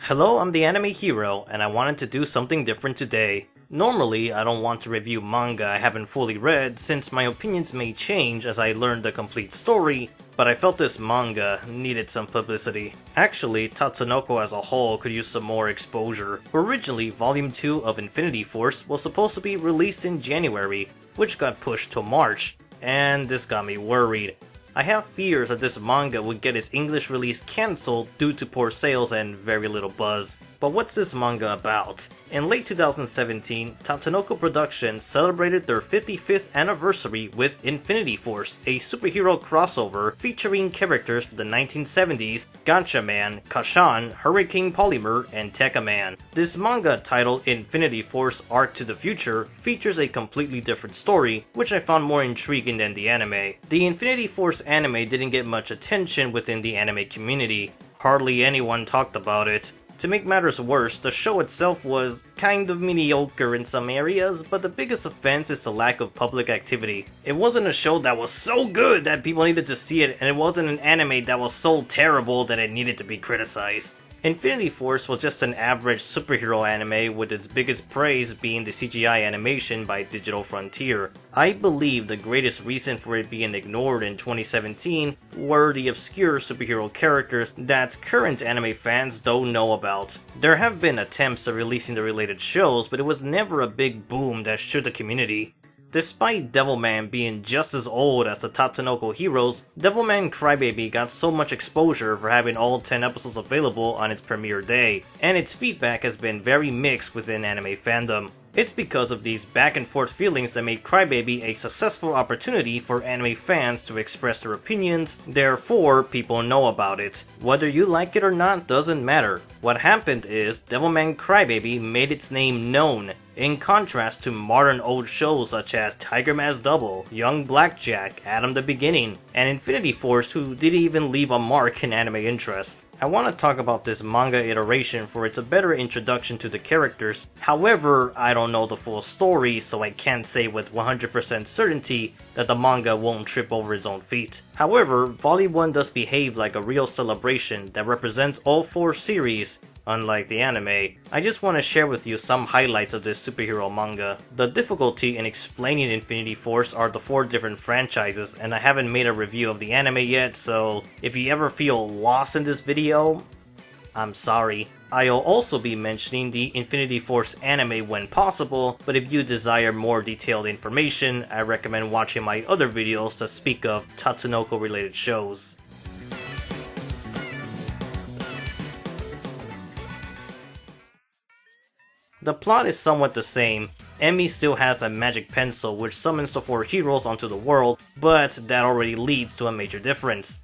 Hello, I'm the Anime Hero, and I wanted to do something different today. Normally, I don't want to review manga I haven't fully read, since my opinions may change as I learn the complete story, but I felt this manga needed some publicity. Actually, Tatsunoko as a whole could use some more exposure. Originally, Volume 2 of Infini-T was supposed to be released in January, which got pushed to March, and this got me worried. I have fears that this manga would get its English release cancelled due to poor sales and very little buzz. But what's this manga about? In late 2017, Tatsunoko Productions celebrated their 55th anniversary with Infini-T, a superhero crossover featuring characters from the 1970s, Gatchaman, Kashan, Hurricane Polymer, and Tekkaman. This manga, titled Infini-T Arc to the Future, features a completely different story, which I found more intriguing than the anime. The Infini-T anime didn't get much attention within the anime community. Hardly anyone talked about it. To make matters worse, the show itself was kind of mediocre in some areas, but the biggest offense is the lack of public activity. It wasn't a show that was so good that people needed to see it, and it wasn't an anime that was so terrible that it needed to be criticized. Infini-T was just an average superhero anime, with its biggest praise being the CGI animation by Digital Frontier. I believe the greatest reason for it being ignored in 2017 were the obscure superhero characters that current anime fans don't know about. There have been attempts at releasing the related shows, but it was never a big boom that shook the community. Despite Devilman being just as old as the Tatsunoko heroes, Devilman Crybaby got so much exposure for having all 10 episodes available on its premiere day, and its feedback has been very mixed within anime fandom. It's because of these back and forth feelings that made Crybaby a successful opportunity for anime fans to express their opinions, therefore people know about it. Whether you like it or not doesn't matter. What happened is Devilman Crybaby made its name known, in contrast to modern old shows such as Tiger Mask Double, Young Blackjack, Adam the Beginning, and Infini-T who didn't even leave a mark in anime interest. I want to talk about this manga iteration for it's a better introduction to the characters. However, I don't know the full story, so I can't say with 100% certainty that the manga won't trip over its own feet. However, Volume 1 does behave like a real celebration that represents all 4 series. Unlike the anime, I just want to share with you some highlights of this superhero manga. The difficulty in explaining Infini-T are the 4 different franchises, and I haven't made a review of the anime yet, so if you ever feel lost in this video, I'm sorry. I'll also be mentioning the Infini-T anime when possible, but if you desire more detailed information, I recommend watching my other videos that speak of Tatsunoko related shows. The plot is somewhat the same. Emmy still has a magic pencil which summons the 4 heroes onto the world, but that already leads to a major difference.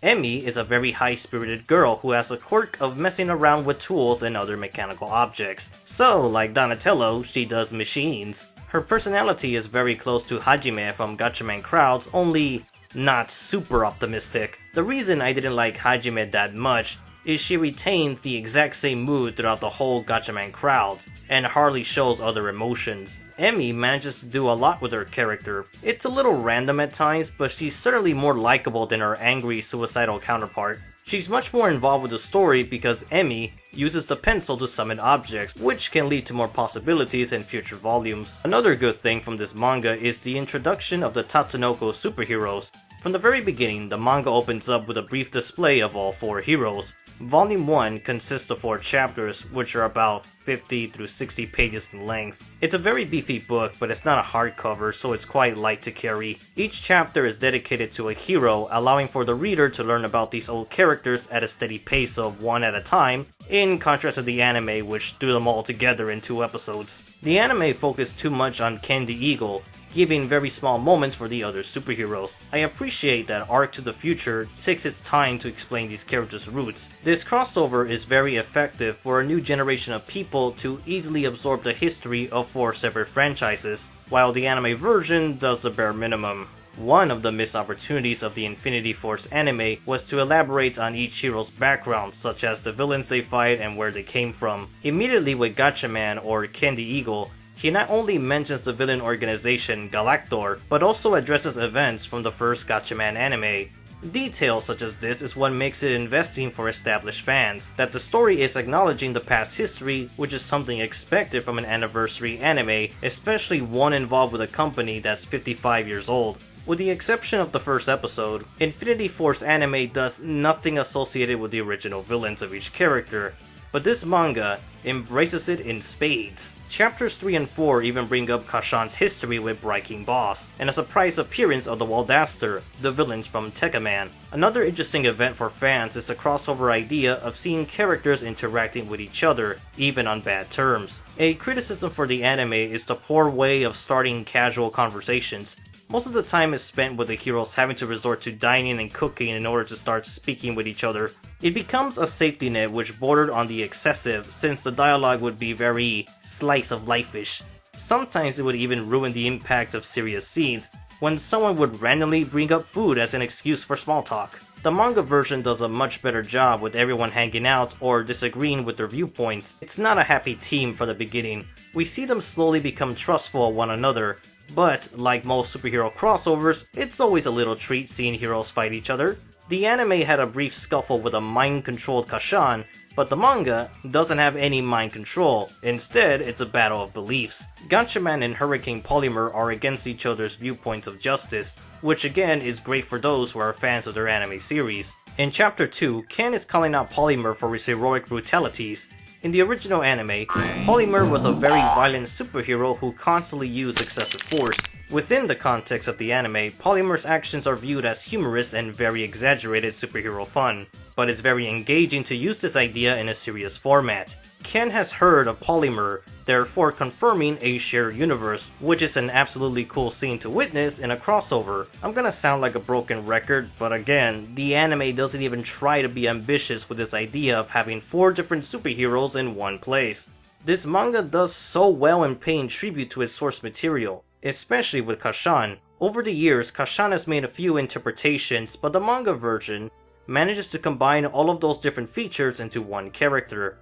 Emmy is a very high-spirited girl who has a quirk of messing around with tools and other mechanical objects. So, like Donatello, she does machines. Her personality is very close to Hajime from Gatchaman Crowds, only not super optimistic. The reason I didn't like Hajime that much is she retains the exact same mood throughout the whole Gatchaman Crowds, and hardly shows other emotions. Emmy manages to do a lot with her character. It's a little random at times, but she's certainly more likable than her angry, suicidal counterpart. She's much more involved with the story because Emmy uses the pencil to summon objects, which can lead to more possibilities in future volumes. Another good thing from this manga is the introduction of the Tatsunoko superheroes. From the very beginning, the manga opens up with a brief display of all 4 heroes. Volume 1 consists of 4 chapters, which are about 50 through 60 pages in length. It's a very beefy book, but it's not a hardcover, so it's quite light to carry. Each chapter is dedicated to a hero, allowing for the reader to learn about these old characters at a steady pace of 1 at a time, in contrast to the anime, which threw them all together in 2 episodes. The anime focused too much on Ken the Eagle, giving very small moments for the other superheroes. I appreciate that Arc to the Future takes its time to explain these characters' roots. This crossover is very effective for a new generation of people to easily absorb the history of 4 separate franchises, while the anime version does the bare minimum. One of the missed opportunities of the Infini-T anime was to elaborate on each hero's background, such as the villains they fight and where they came from. Immediately with Gatchaman or Ken the Eagle, he not only mentions the villain organization Galactor, but also addresses events from the first Gatchaman anime. Details such as this is what makes it investing for established fans, that the story is acknowledging the past history, which is something expected from an anniversary anime, especially one involved with a company that's 55 years old. With the exception of the first episode, Infinity Force anime does nothing associated with the original villains of each character, but this manga embraces it in spades. Chapters 3 and 4 even bring up Kashan's history with Breaking Boss, and a surprise appearance of the Waldaster, the villains from Tekkaman. Another interesting event for fans is the crossover idea of seeing characters interacting with each other, even on bad terms. A criticism for the anime is the poor way of starting casual conversations. Most of the time is spent with the heroes having to resort to dining and cooking in order to start speaking with each other. It becomes a safety net which bordered on the excessive, since the dialogue would be very slice-of-life-ish. Sometimes it would even ruin the impact of serious scenes, when someone would randomly bring up food as an excuse for small talk. The manga version does a much better job with everyone hanging out or disagreeing with their viewpoints. It's not a happy team from the beginning. We see them slowly become trustful of one another, but like most superhero crossovers, it's always a little treat seeing heroes fight each other. The anime had a brief scuffle with a mind-controlled Kashan, but the manga doesn't have any mind control. Instead, it's a battle of beliefs. Gatchaman and Hurricane Polymer are against each other's viewpoints of justice, which again is great for those who are fans of their anime series. In Chapter 2, Ken is calling out Polymer for his heroic brutalities. In the original anime, Polymer was a very violent superhero who constantly used excessive force. Within the context of the anime, Polymer's actions are viewed as humorous and very exaggerated superhero fun, but it's very engaging to use this idea in a serious format. Ken has heard of Polymer, therefore confirming a shared universe, which is an absolutely cool scene to witness in a crossover. I'm gonna sound like a broken record, but again, the anime doesn't even try to be ambitious with this idea of having 4 different superheroes in one place. This manga does so well in paying tribute to its source material, especially with Kashan. Over the years, Kashan has made a few interpretations, but the manga version manages to combine all of those different features into one character.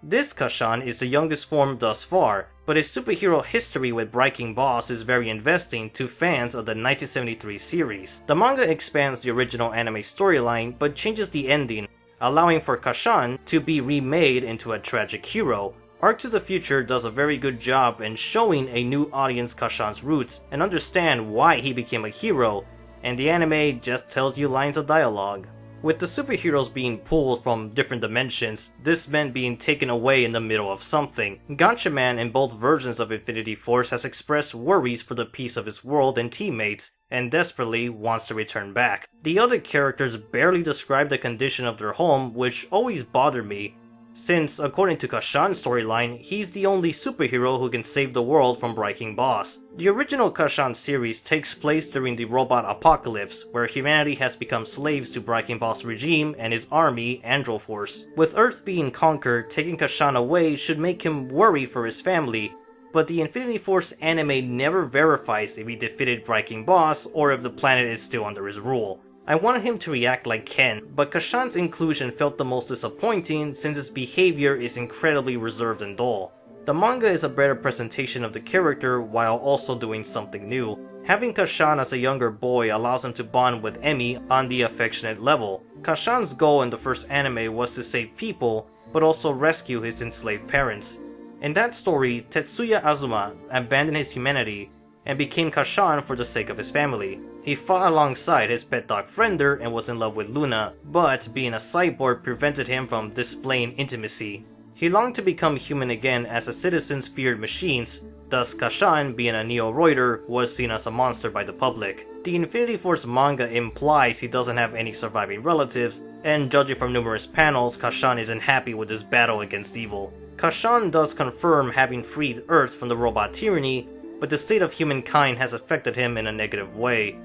This Kashan is the youngest form thus far, but his superhero history with Breaking Boss is very investing to fans of the 1973 series. The manga expands the original anime storyline, but changes the ending, allowing for Kashan to be remade into a tragic hero. Arc to the Future does a very good job in showing a new audience Kashan's roots and understand why he became a hero, and the anime just tells you lines of dialogue. With the superheroes being pulled from different dimensions, this meant being taken away in the middle of something. Gatchaman in both versions of Infinity Force has expressed worries for the peace of his world and teammates, and desperately wants to return back. The other characters barely describe the condition of their home, which always bothered me, since, according to Kashan's storyline, he's the only superhero who can save the world from Breaking Boss. The original Kashan series takes place during the robot apocalypse, where humanity has become slaves to Breaking Boss regime and his army, Andro Force. With Earth being conquered, taking Kashan away should make him worry for his family, but the Infinity Force anime never verifies if he defeated Breaking Boss or if the planet is still under his rule. I wanted him to react like Ken, but Kashan's inclusion felt the most disappointing since his behavior is incredibly reserved and dull. The manga is a better presentation of the character while also doing something new. Having Kashan as a younger boy allows him to bond with Emi on the affectionate level. Kashan's goal in the first anime was to save people, but also rescue his enslaved parents. In that story, Tetsuya Azuma abandoned his humanity and became Kashan for the sake of his family. He fought alongside his pet dog Frender and was in love with Luna, but being a cyborg prevented him from displaying intimacy. He longed to become human again as the citizens feared machines, thus Kashan, being a Neo-Roider, was seen as a monster by the public. The Infinity Force manga implies he doesn't have any surviving relatives, and judging from numerous panels, Kashan isn't happy with his battle against evil. Kashan does confirm having freed Earth from the robot tyranny, but the state of humankind has affected him in a negative way.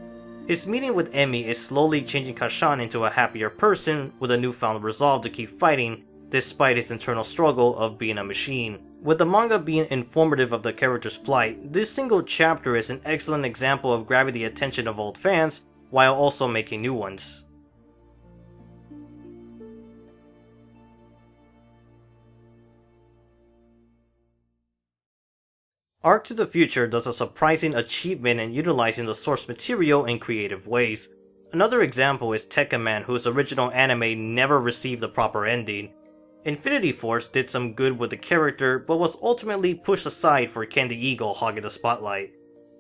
His meeting with Emi is slowly changing Kashan into a happier person with a newfound resolve to keep fighting, despite his internal struggle of being a machine. With the manga being informative of the character's plight, this single chapter is an excellent example of grabbing the attention of old fans, while also making new ones. Arc to the Future does a surprising achievement in utilizing the source material in creative ways. Another example is Tekkaman, whose original anime never received a proper ending. Infinity Force did some good with the character, but was ultimately pushed aside for Candy Eagle hogging the spotlight.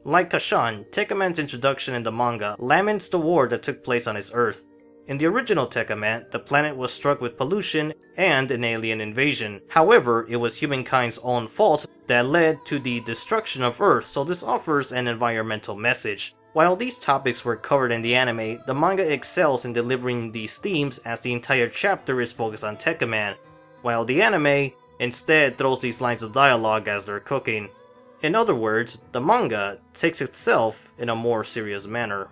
Like Kashan, Tekkaman's introduction in the manga laments the war that took place on his Earth. In the original Tekkaman, the planet was struck with pollution and an alien invasion. However, it was humankind's own fault that led to the destruction of Earth, so this offers an environmental message. While these topics were covered in the anime, the manga excels in delivering these themes as the entire chapter is focused on Tekkaman, while the anime instead throws these lines of dialogue as they're cooking. In other words, the manga takes itself in a more serious manner.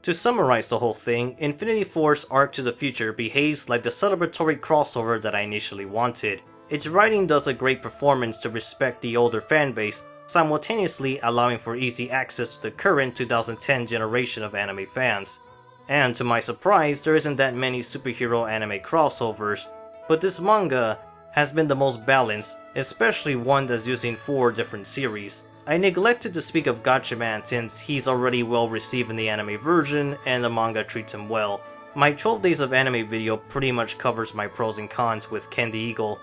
To summarize the whole thing, Infinity Force Arc to the Future behaves like the celebratory crossover that I initially wanted. Its writing does a great performance to respect the older fanbase, simultaneously allowing for easy access to the current 2010 generation of anime fans. And to my surprise, there isn't that many superhero anime crossovers, but this manga has been the most balanced, especially one that's using 4 different series. I neglected to speak of Gatchaman since he's already well received in the anime version and the manga treats him well. My 12 days of anime video pretty much covers my pros and cons with Candy Eagle.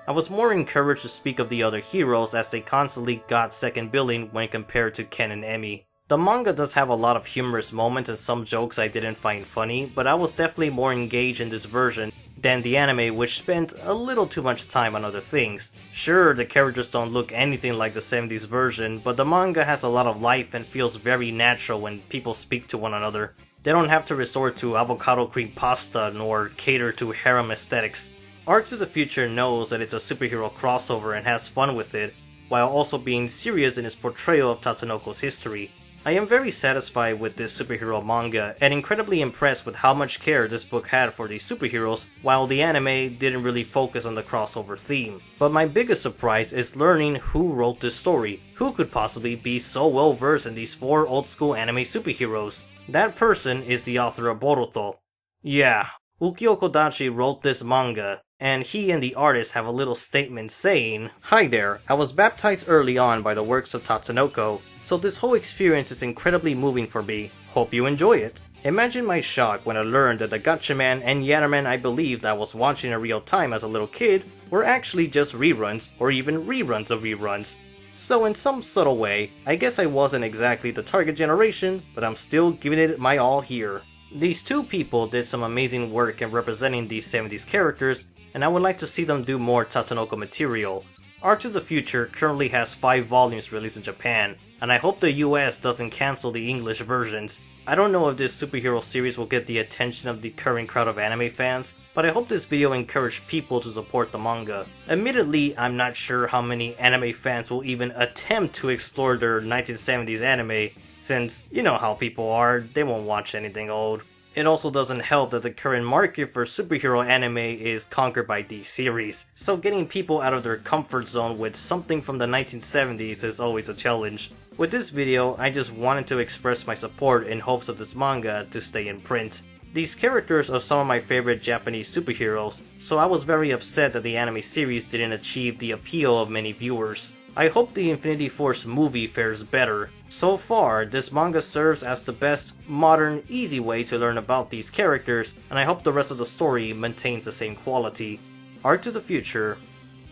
I was more encouraged to speak of the other heroes as they constantly got second billing when compared to Ken and Emmy. The manga does have a lot of humorous moments and some jokes I didn't find funny, but I was definitely more engaged in this version than the anime, which spent a little too much time on other things. Sure, the characters don't look anything like the 70s version, but the manga has a lot of life and feels very natural when people speak to one another. They don't have to resort to avocado cream pasta nor cater to harem aesthetics. Arc to the Future knows that it's a superhero crossover and has fun with it, while also being serious in its portrayal of Tatsunoko's history. I am very satisfied with this superhero manga, and incredibly impressed with how much care this book had for these superheroes, while the anime didn't really focus on the crossover theme. But my biggest surprise is learning who wrote this story. Who could possibly be so well versed in these 4 old school anime superheroes? That person is the author of Boruto. Yeah, Ukyo Kodachi wrote this manga, and he and the artist have a little statement saying, "Hi there, I was baptized early on by the works of Tatsunoko, so this whole experience is incredibly moving for me. Hope you enjoy it." Imagine my shock when I learned that the Gatchaman and Yatterman I believed I was watching in real time as a little kid were actually just reruns, or even reruns of reruns. So in some subtle way, I guess I wasn't exactly the target generation, but I'm still giving it my all here. These 2 people did some amazing work in representing these 70s characters, and I would like to see them do more Tatsunoko material. Arc to the Future currently has 5 volumes released in Japan, and I hope the US doesn't cancel the English versions. I don't know if this superhero series will get the attention of the current crowd of anime fans, but I hope this video encouraged people to support the manga. Admittedly, I'm not sure how many anime fans will even attempt to explore their 1970s anime, since you know how people are, they won't watch anything old. It also doesn't help that the current market for superhero anime is conquered by these series, so getting people out of their comfort zone with something from the 1970s is always a challenge. With this video, I just wanted to express my support in hopes of this manga to stay in print. These characters are some of my favorite Japanese superheroes, so I was very upset that the anime series didn't achieve the appeal of many viewers. I hope the Infinity Force movie fares better. So far, this manga serves as the best, modern, easy way to learn about these characters, and I hope the rest of the story maintains the same quality. Arc to the Future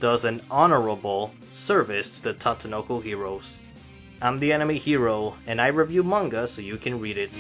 does an honorable service to the Tatsunoko heroes. I'm the Anime Hero, and I review manga so you can read it.